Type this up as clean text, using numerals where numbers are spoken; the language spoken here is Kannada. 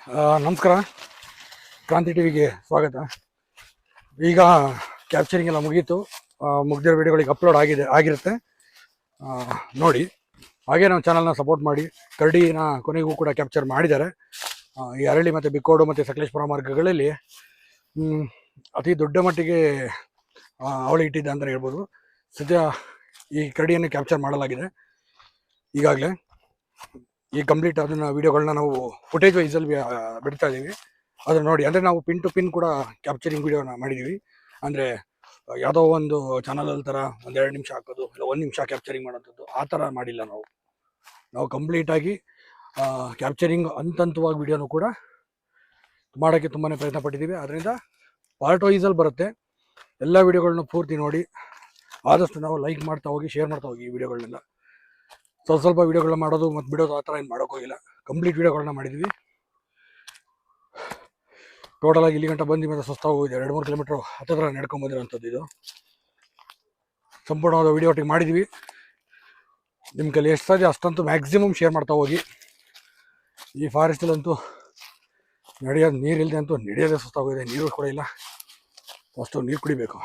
ನಮಸ್ಕಾರ. ಕ್ರಾಂತಿ ಟಿವಿಗೆ ಸ್ವಾಗತ. ಈಗ ಕ್ಯಾಪ್ಚರಿಂಗ್ ಎಲ್ಲ ಮುಗೀತು. ಮುಗ್ದಿರೋ ವಿಡಿಯೋಗಳಿಗೆ ಅಪ್ಲೋಡ್ ಆಗಿರುತ್ತೆ, ನೋಡಿ. ಹಾಗೆ ನಮ್ಮ ಚಾನಲ್ನ ಸಪೋರ್ಟ್ ಮಾಡಿ. ಕರಡಿನ ಕೊನೆಗೂ ಕೂಡ ಕ್ಯಾಪ್ಚರ್ ಮಾಡಿದ್ದಾರೆ. ಈ ಅರಳಿ ಮತ್ತು ಬಿಕ್ಕೋಡು ಮತ್ತು ಸಕಲೇಶ್ಪುರ ಮಾರ್ಗಗಳಲ್ಲಿ ಅತಿ ದೊಡ್ಡ ಮಟ್ಟಿಗೆ ಅವಳಿ ಇಟ್ಟಿದ್ದೆ ಅಂತಲೇ ಹೇಳ್ಬೋದು. ಸದ್ಯ ಈ ಕರಡಿಯನ್ನು ಕ್ಯಾಪ್ಚರ್ ಮಾಡಲಾಗಿದೆ ಈಗಾಗಲೇ. ಈ ಕಂಪ್ಲೀಟ್ ಅದನ್ನ ವಿಡಿಯೋಗಳನ್ನ ನಾವು ಫುಟೇಜ್ ವೈಸಲ್ಲಿ ಬಿಡ್ತಾ ಇದ್ದೀವಿ. ಅದನ್ನ ನೋಡಿ. ಅಂದರೆ ನಾವು ಪಿನ್ ಟು ಪಿನ್ ಕೂಡ ಕ್ಯಾಪ್ಚರಿಂಗ್ ವಿಡಿಯೋನ ಮಾಡಿದ್ದೀವಿ. ಅಂದರೆ ಯಾವುದೋ ಒಂದು ಚಾನಲ್ ಥರ ಒಂದು 2 ನಿಮಿಷ ಹಾಕೋದು ಇಲ್ಲ 1 ನಿಮಿಷ ಕ್ಯಾಪ್ಚರಿಂಗ್ ಮಾಡೋಂಥದ್ದು ಆ ಥರ ಮಾಡಿಲ್ಲ. ನಾವು ಕಂಪ್ಲೀಟಾಗಿ ಕ್ಯಾಪ್ಚರಿಂಗ್ ಹಂತವಾಗಿ ವಿಡಿಯೋನು ಕೂಡ ಮಾಡೋಕ್ಕೆ ತುಂಬಾ ಪ್ರಯತ್ನ ಪಟ್ಟಿದ್ದೀವಿ. ಅದರಿಂದ ಪಾರ್ಟ್ ವೈಸಲ್ಲಿ ಬರುತ್ತೆ. ಎಲ್ಲ ವಿಡಿಯೋಗಳನ್ನ ಪೂರ್ತಿ ನೋಡಿ. ಆದಷ್ಟು ನಾವು ಲೈಕ್ ಮಾಡ್ತಾ ಹೋಗಿ, ಶೇರ್ ಮಾಡ್ತಾ ಹೋಗಿ ಈ ವಿಡಿಯೋಗಳನ್ನೆಲ್ಲ. ಸ್ವಲ್ಪ ವಿಡಿಯೋಗಳನ್ನ ಮಾಡೋದು ಮತ್ತು ಬಿಡೋದು ಆ ಥರ ಏನು ಮಾಡೋಕ್ಕೋಗಿಲ್ಲ. ಕಂಪ್ಲೀಟ್ ವಿಡಿಯೋಗಳನ್ನ ಮಾಡಿದ್ವಿ. ಟೋಟಲಾಗಿ ಇಲ್ಲಿ ಗಂಟೆ ಬಂದು ಮತ್ತು ಸುಸ್ತಾಗೋಗಿದೆ. 2-3 ಕಿಲೋಮೀಟ್ರ್ ಹತ್ತಿರ ನಡ್ಕೊಂಬಂದಿರೋಂಥದ್ದು. ಇದು ಸಂಪೂರ್ಣವಾದ ವಿಡಿಯೋ ಒಟ್ಟಿಗೆ ಮಾಡಿದ್ವಿ. ನಿಮ್ಮ ಕೈಲಿ ಎಷ್ಟು ಸಾಧ್ಯ ಅಷ್ಟಂತೂ ಮ್ಯಾಕ್ಸಿಮಮ್ ಶೇರ್ ಮಾಡ್ತಾ ಹೋಗಿ. ಈ ಫಾರೆಸ್ಟಲ್ಲಂತೂ ನೀರಿಲ್ಲದೆ ಅಂತೂ ನಡೆಯೋದೇ ಸುಸ್ತಾಗೋಗಿದೆ. ನೀರು ಕೂಡ ಇಲ್ಲ. ಅಷ್ಟು ನೀರು ಕುಡಿಬೇಕು.